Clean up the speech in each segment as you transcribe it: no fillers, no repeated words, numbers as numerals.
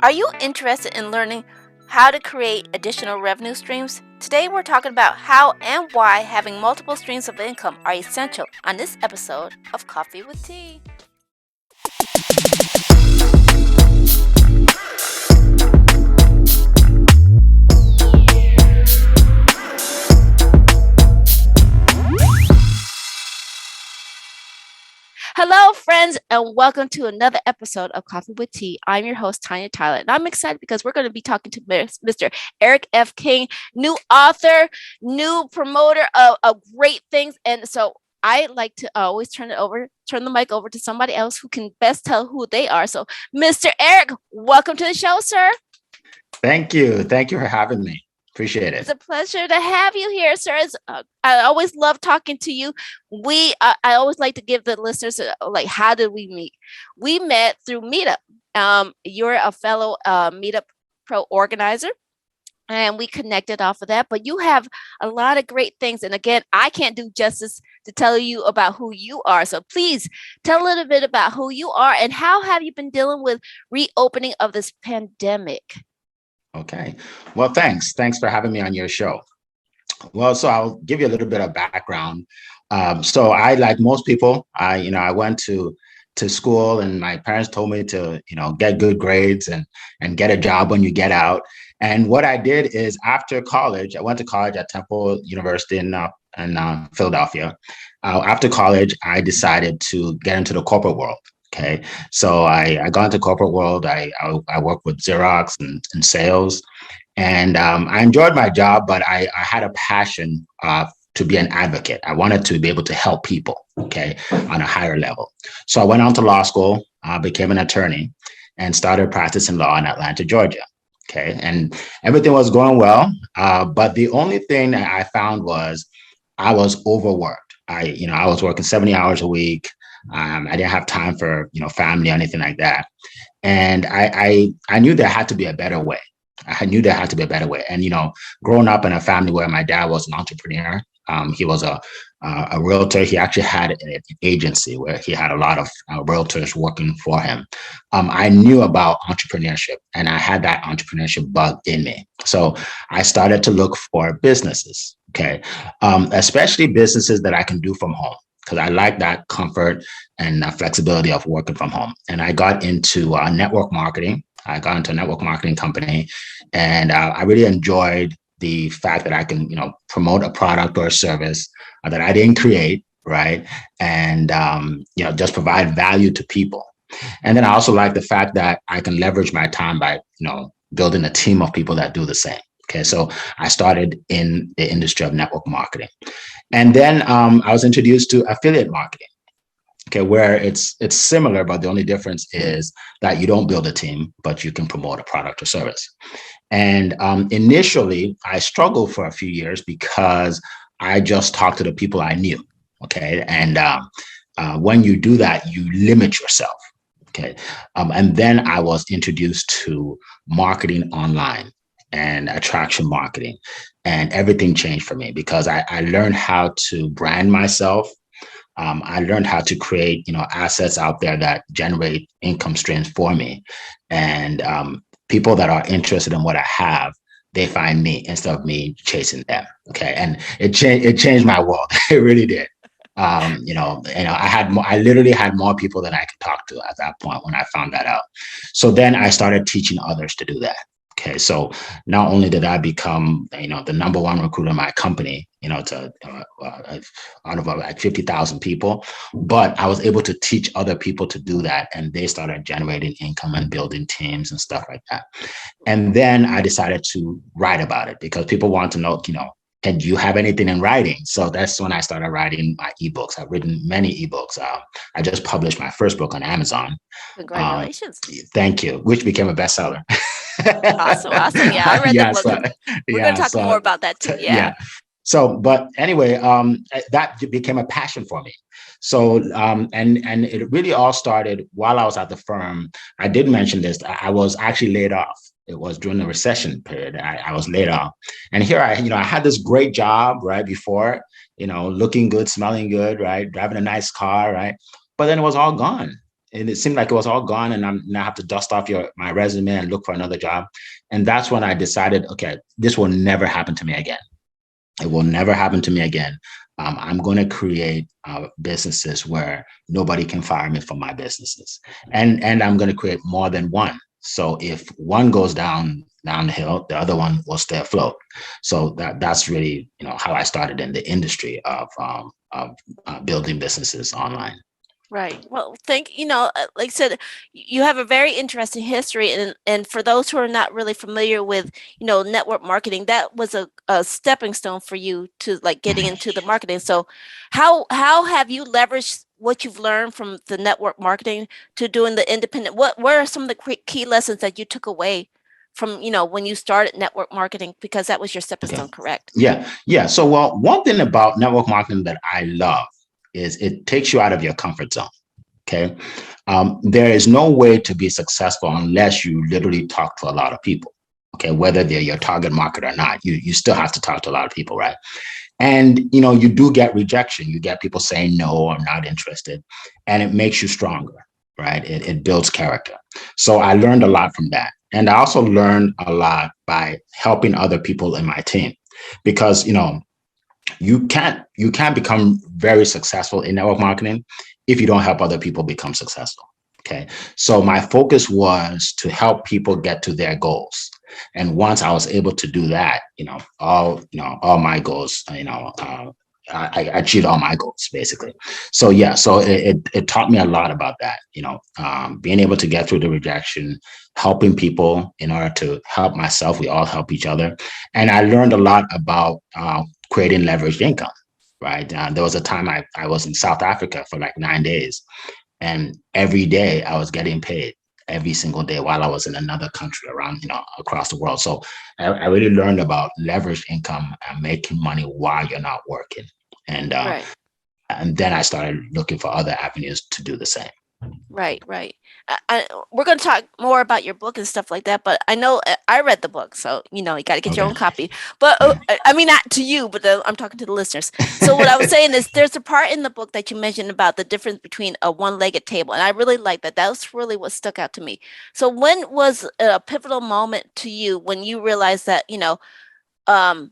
Are you interested in learning how to create additional revenue streams? Today we're talking about how and why having multiple streams of income are essential on this episode of Coffee with Tea. Hello, friends, and welcome to another episode of Coffee with Tea. I'm your host, Tanya Tyler, and I'm excited because we're going to be talking to Mr. Eric F. King, new author, new promoter of great things. And so I like to always turn the mic over to somebody else who can best tell who they are. So, Mr. Eric, welcome to the show, sir. Thank you. Thank you for having me. Appreciate it. It's a pleasure to have you here, sir. I always love talking to you. I always like to give the listeners like, how did we meet? We met through Meetup. You're a fellow Meetup Pro organizer, and we connected off of that. But you have a lot of great things, and again, I can't do justice to tell you about who you are. So please tell a little bit about who you are and how have you been dealing with reopening of this pandemic. Okay. Well, thanks. Thanks for having me on your show. Well, so I'll give you a little bit of background. So I, like most people, I went to school, and my parents told me to, get good grades and get a job when you get out. And what I did is, after college, I went to college at Temple University in Philadelphia. After college, I decided to get into the corporate world. Okay, so I got into corporate world. I worked with Xerox and sales, and I enjoyed my job, but I had a passion to be an advocate. I wanted to be able to help people, okay, on a higher level. So I went on to law school, became an attorney, and started practicing law in Atlanta, Georgia. Okay, and everything was going well, but the only thing that I found was I was overworked. I was working 70 hours a week. I didn't have time for, family or anything like that. And I knew there had to be a better way. I knew there had to be a better way. And, growing up in a family where my dad was an entrepreneur, he was a realtor. He actually had an agency where he had a lot of realtors working for him. I knew about entrepreneurship, and I had that entrepreneurship bug in me. So I started to look for businesses, okay, especially businesses that I can do from home, because I like that comfort and flexibility of working from home. And I got into network marketing. I got into a network marketing company, and I really enjoyed the fact that I can, promote a product or a service that I didn't create, right? And, just provide value to people. And then I also like the fact that I can leverage my time by, building a team of people that do the same. Okay, so I started in the industry of network marketing. And then I was introduced to affiliate marketing, okay, where it's similar, but the only difference is that you don't build a team, but you can promote a product or service. And initially, I struggled for a few years because I just talked to the people I knew, okay? And when you do that, you limit yourself, okay? And then I was introduced to marketing online and attraction marketing, and everything changed for me because I learned how to brand myself. I learned how to create, assets out there that generate income streams for me. And people that are interested in what I have, they find me instead of me chasing them. Okay, and it changed my world. It really did. I literally had more people than I could talk to at that point when I found that out. So then I started teaching others to do that. Okay, so not only did I become, the number one recruiter in my company, to out of like 50,000 people, but I was able to teach other people to do that, and they started generating income and building teams and stuff like that. And then I decided to write about it because people want to know, and do you have anything in writing? So that's when I started writing my ebooks. I've written many ebooks. I just published my first book on Amazon. Congratulations. Thank you, which became a bestseller. Awesome. Yeah, I read the book. We're going to talk more about that too. Yeah. So, but anyway, that became a passion for me. So, and it really all started while I was at the firm. I did mention this. I was actually laid off. It was during the recession period. I was laid off, and here I had this great job right before, looking good, smelling good, right, driving a nice car, right, but then it was all gone. and it seemed like it was all gone, and I'm now have to dust off my resume and look for another job. And that's when I decided, okay, this will never happen to me again. It will never happen to me again. I'm going to create businesses where nobody can fire me from my businesses, and I'm going to create more than one. So if one goes down the hill, the other one will stay afloat. So that's really how I started in the industry of building businesses online. Right. Well, like I said, you have a very interesting history, and for those who are not really familiar with, network marketing, that was a stepping stone for you to like getting into the marketing. So, how have you leveraged what you've learned from the network marketing to doing the independent? What are some of the key lessons that you took away from, when you started network marketing, because that was your stepping Okay. stone, correct? Yeah. So, well, one thing about network marketing that I love is it takes you out of your comfort zone. Okay. There is no way to be successful unless you literally talk to a lot of people. Okay. Whether they're your target market or not, you still have to talk to a lot of people, right? And, you do get rejection. You get people saying, no, I'm not interested. And it makes you stronger, right? It builds character. So I learned a lot from that. And I also learned a lot by helping other people in my team because, you can't become very successful in network marketing if you don't help other people become successful. Okay. So my focus was to help people get to their goals. And once I was able to do that, all my goals, I achieved all my goals basically. So yeah, so it taught me a lot about that, being able to get through the rejection, helping people in order to help myself. We all help each other. And I learned a lot about creating leveraged income, right? There was a time I was in South Africa for like 9 days, and every day I was getting paid every single day while I was in another country around, across the world. So I really learned about leveraged income and making money while you're not working. And Right. and then I started looking for other avenues to do the same. Right, right. We're going to talk more about your book and stuff like that, but I know I read the book, so you got to get your Okay. own copy. But Yeah. I mean, not to you, but I'm talking to the listeners. So what I was saying is, there's a part in the book that you mentioned about the difference between a one-legged table, and I really like that. That was really what stuck out to me. So when was a pivotal moment to you when you realized that um,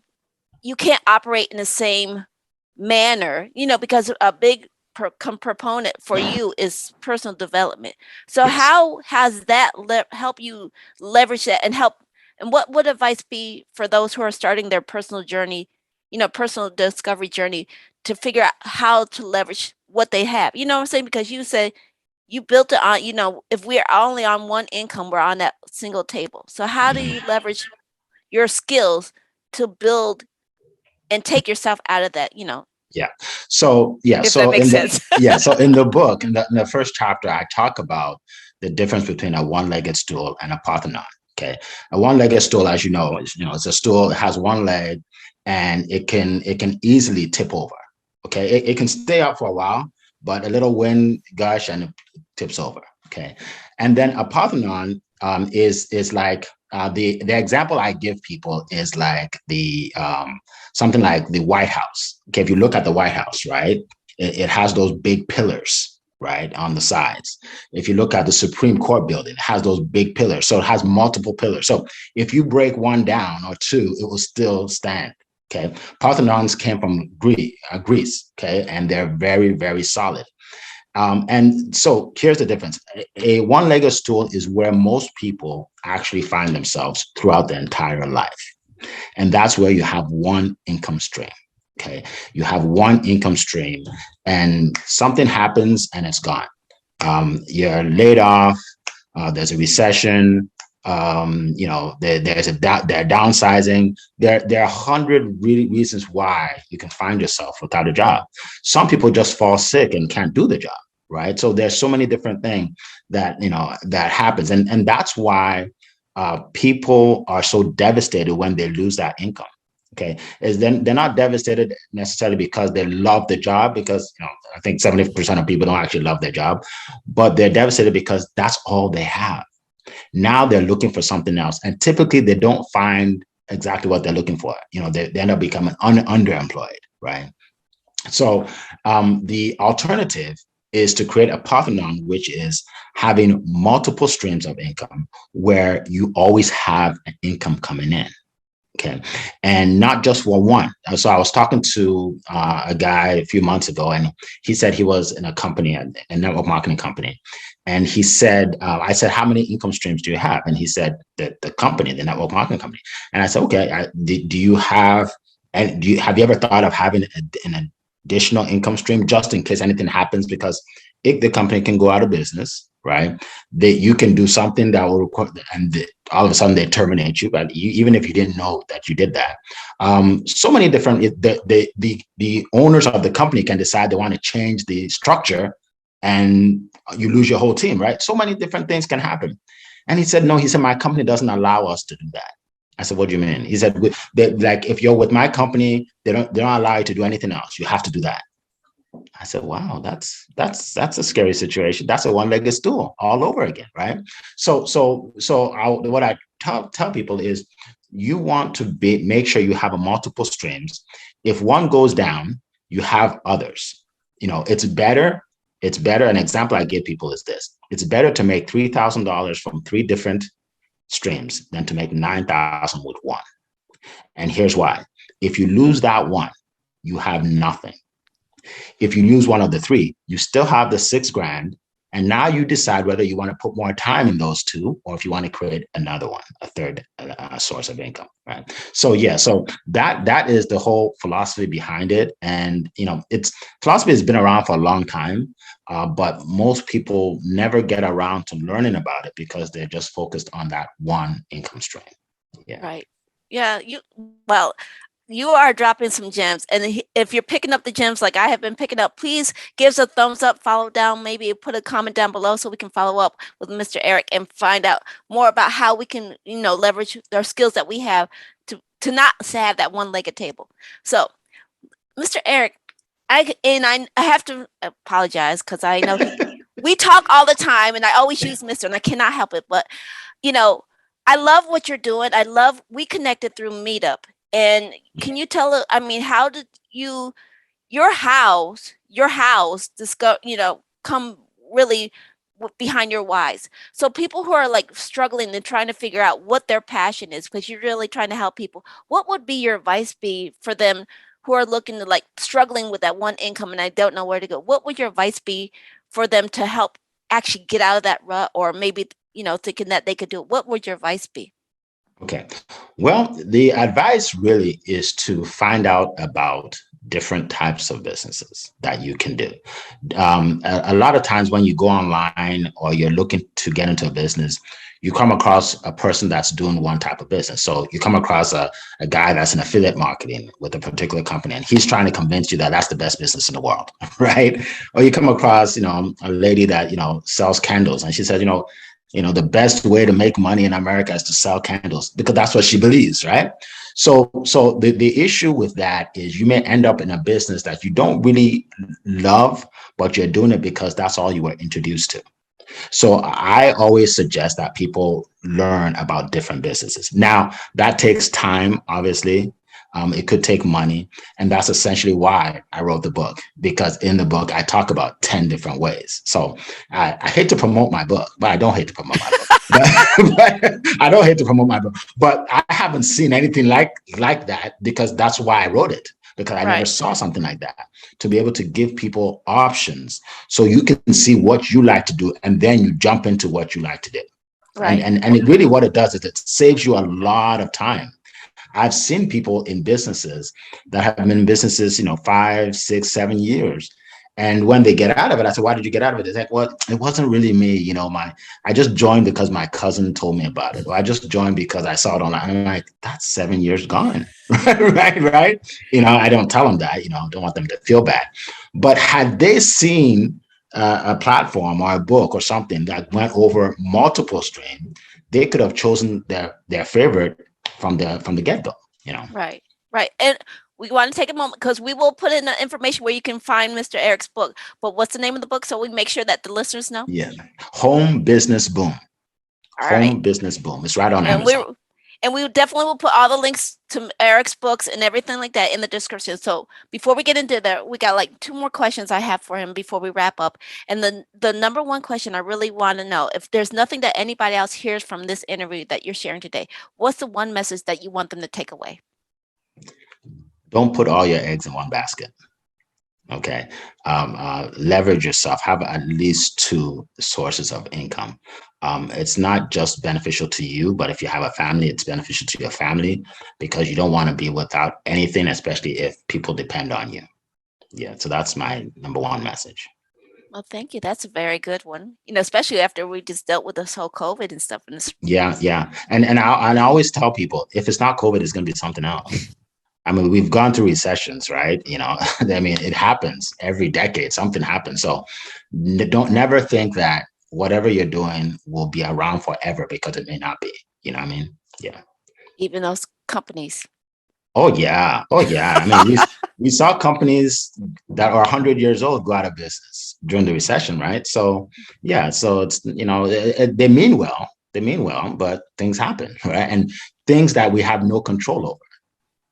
you can't operate in the same manner, because a big proponent for you is personal development. So Yes. how has that help you leverage that and help? And what would advice be for those who are starting their personal journey, personal discovery journey, to figure out how to leverage what they have? You know what I'm saying? Because you say you built it on, if we're only on one income, we're on that single table. So how do you leverage your skills to build and take yourself out of that, Yeah. So yeah. if that So makes in the sense. yeah. So in the book, in the first chapter, I talk about the difference between a one-legged stool and a parthenon. Okay. A one-legged stool, as you know, it's a stool. It has one leg, and it can easily tip over. Okay. It can stay up for a while, but a little wind gush and it tips over. Okay. And then a parthenon is like the example I give people is like the something like the White House. Okay, if you look at the White House, right, it has those big pillars, right, on the sides. If you look at the Supreme Court building, it has those big pillars. So it has multiple pillars. So if you break one down or two, it will still stand. Okay, Parthenons came from Greece. Okay, and they're very, very solid. And so here's the difference. A one-legged stool is where most people actually find themselves throughout their entire life. And that's where you have one income stream. Okay. You have one income stream and something happens and it's gone. You're laid off. There's a recession. They're downsizing. There are 100 really reasons why you can find yourself without a job. Some people just fall sick and can't do the job, right? So there's so many different things that happens, and that's why people are so devastated when they lose that income. Okay, is then they're not devastated necessarily because they love the job, because I think 70% of people don't actually love their job, but they're devastated because that's all they have. Now they're looking for something else, and typically they don't find exactly what they're looking for. They end up becoming underemployed, right? So the alternative is to create a Parthenon, which is having multiple streams of income where you always have an income coming in. Okay. And not just for one. So I was talking to a guy a few months ago, and he said he was in a company, a network marketing company. And he said, I said, how many income streams do you have? And he said that the company, the network marketing company. And I said, okay, do you have, and have you ever thought of having an additional income stream just in case anything happens? Because if the company can go out of business, right? That you can do something that will require, and all of a sudden they terminate you. But even if you didn't know that you did that, so many different. The owners of the company can decide they want to change the structure, and you lose your whole team, right? So many different things can happen. And he said, no. He said, my company doesn't allow us to do that. I said, what do you mean? He said, like if you're with my company, they don't allow you to do anything else. You have to do that. I said, wow, that's a scary situation. That's a one-legged stool all over again, right? What I tell people is you want to make sure you have a multiple streams. If one goes down, you have others. It's better. An example I give people is this. It's better to make $3,000 from 3 different streams than to make 9,000 with one. And here's why. If you lose that one, you have nothing. If you use one of the 3, you still have the $6,000. And now you decide whether you want to put more time in those 2, or if you want to create another one, a third source of income, right? So that is the whole philosophy behind it. And philosophy has been around for a long time, but most people never get around to learning about it because they're just focused on that one income stream. Yeah. Right. Yeah. You are dropping some gems. And if you're picking up the gems like I have been picking up, please give us a thumbs up, follow down, maybe put a comment down below so we can follow up with Mr. Eric and find out more about how we can, leverage our skills that we have to not have that one-legged table. So, Mr. Eric, I have to apologize because I know we talk all the time and I always use Mr. and I cannot help it. But, I love what you're doing. We connected through Meetup. And can you tell, how did your house come really behind your whys? So people who are like struggling and trying to figure out what their passion is, because you're really trying to help people, what would be your advice be for them who are looking to like struggling with that one income and I don't know where to go? What would your advice be for them to help actually get out of that rut, or maybe, thinking that they could do it? What would your advice be? Okay. Well, the advice really is to find out about different types of businesses that you can do. A lot of times when you go online or you're looking to get into a business, you come across a person that's doing one type of business. So you come across a guy that's in affiliate marketing with a particular company, and he's trying to convince you that that's the best business in the world, right? Or you come across, a lady that, sells candles, and she says, the best way to make money in America is to sell candles, because that's what she believes, right? So the issue with that is you may end up in a business that you don't really love, but you're doing it because that's all you were introduced to. So I always suggest that people learn about different businesses. Now, that takes time, obviously. It could take money. And that's essentially why I wrote the book, because in the book, I talk about 10 different ways. So I hate to promote my book, but I don't hate to promote my book. but I don't hate to promote my book, but I haven't seen anything like that, because that's why I wrote it, because I never saw something like that, to be able to give people options so you can see what you like to do, and then you jump into what you like to do. Right. And it really, what it does is it saves you a lot of time. I've seen people in businesses that have been in businesses, 5, 6, 7 years. And when they get out of it, I said, why did you get out of it? They said, well, it wasn't really me. I just joined because my cousin told me about it. Or I just joined because I saw it online. And I'm like, that's 7 years gone. right. I don't tell them that, I don't want them to feel bad. But had they seen a platform or a book or something that went over multiple streams, they could have chosen their favorite from the get-go, Right. And we want to take a moment because we will put in the information where you can find Mr. Eric's book. But what's the name of the book so we make sure that the listeners know? Yeah. Home Business Boom. Home Business Boom. It's right on Amazon. And we definitely will put all the links to Eric's books and everything like that in the description. So before we get into that, we got like two more questions I have for him before we wrap up. And the number one question I really want to know, if there's nothing that anybody else hears from this interview that you're sharing today, what's the one message that you want them to take away? Don't put all your eggs in one basket. Okay. Leverage yourself, have at least two sources of income. It's not just beneficial to you, but if you have a family, it's beneficial to your family because you don't want to be without anything, especially if people depend on you. Yeah. So that's my number one message. Well, thank you. That's a very good one. Especially after we just dealt with this whole COVID and stuff. And this, Yeah. Yeah. And I always tell people if it's not COVID, it's going to be something else. I mean, we've gone through recessions, right? I mean, it happens every decade, something happens. So don't never think that whatever you're doing will be around forever because it may not be. You know what I mean? Yeah. even those companies. Oh yeah. Oh yeah. I mean, we saw companies that are 100 years old go out of business during the recession, right? So yeah. So it's they mean well. They mean well, but things happen, right? And things that we have no control over.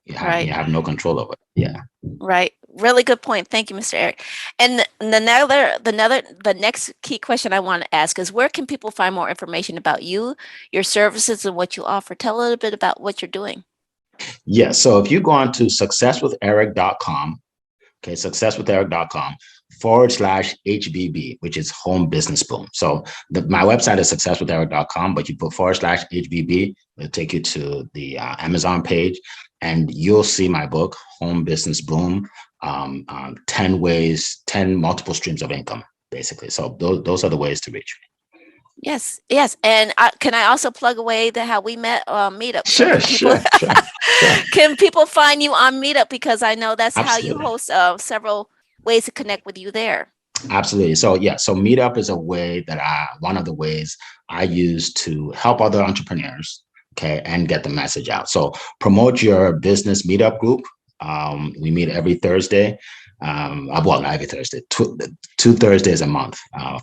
You Right. have no control over it. Yeah. Right. Really good point. Thank you, Mr. Eric. And the next key question I want to ask is, where can people find more information about you, your services, and what you offer? Tell a little bit about what you're doing. Yeah. So if you go on to successwitheric.com, okay, successwitheric.com /HBB, which is Home Business Boom. So my website is successwitheric.com, but you put /HBB, it'll take you to the Amazon page, and you'll see my book, Home Business Boom, 10 ways, 10 multiple streams of income, basically. So those are the ways to reach me. Yes, yes. And can I also plug away the how we met Meetup? So Sure, can people sure, sure, sure. can people find you on Meetup, because I know that's how you Absolutely. host several ways to connect with you there. Absolutely. So yeah, so Meetup is a way that one of the ways I use to help other entrepreneurs, okay, and get the message out. So promote your business Meetup group. We meet every Thursday. Well, not every Thursday, two Thursdays a month,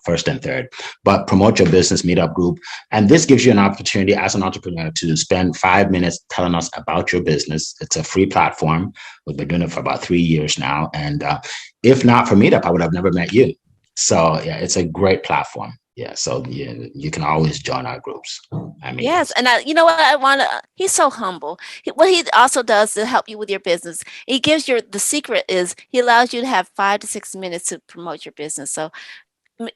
first and third. But promote your business Meetup group, and this gives you an opportunity as an entrepreneur to spend 5 minutes telling us about your business. It's a free platform. We've been doing it for about 3 years now, and if not for Meetup, I would have never met you. So yeah, it's a great platform. Yeah, so you can always join our groups and Yes, meetings. and you know what I want to. He's so humble. What he also does to help you with your business, he gives you the secret is he allows you to have 5 to 6 minutes to promote your business. So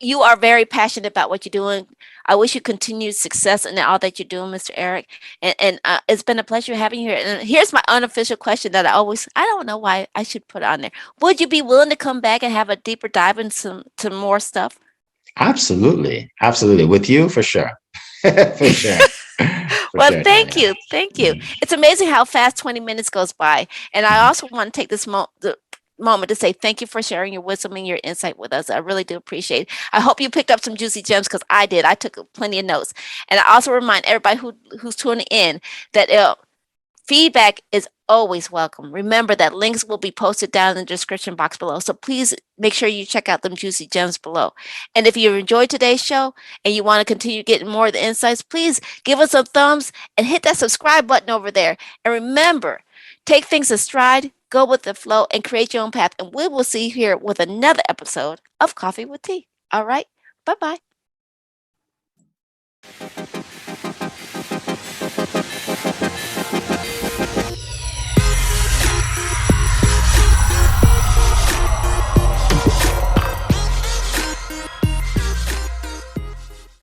you are very passionate about what you're doing. I wish you continued success in all that you're doing, Mr. Eric. And it's been a pleasure having you here. And here's my unofficial question that I don't know why I should put on there. Would you be willing to come back and have a deeper dive into to more stuff? Absolutely, absolutely. With you, for sure, for sure, for Well, sure, thank Tanya. you. Thank you. Mhm. It's amazing how fast 20 minutes goes by. And I Mhm. also want to take this moment to say thank you for sharing your wisdom and your insight with us. I really do appreciate it. I hope you picked up some juicy gems, because I did. I took plenty of notes. And I also remind everybody who's tuning in that feedback is always welcome. Remember that links will be posted down in the description box below. So please make sure you check out them juicy gems below. And if you enjoyed today's show and you want to continue getting more of the insights, please give us a thumbs and hit that subscribe button over there. And remember, take things in stride, go with the flow, and create your own path. And we will see you here with another episode of Coffee with Tea. All right. Bye bye.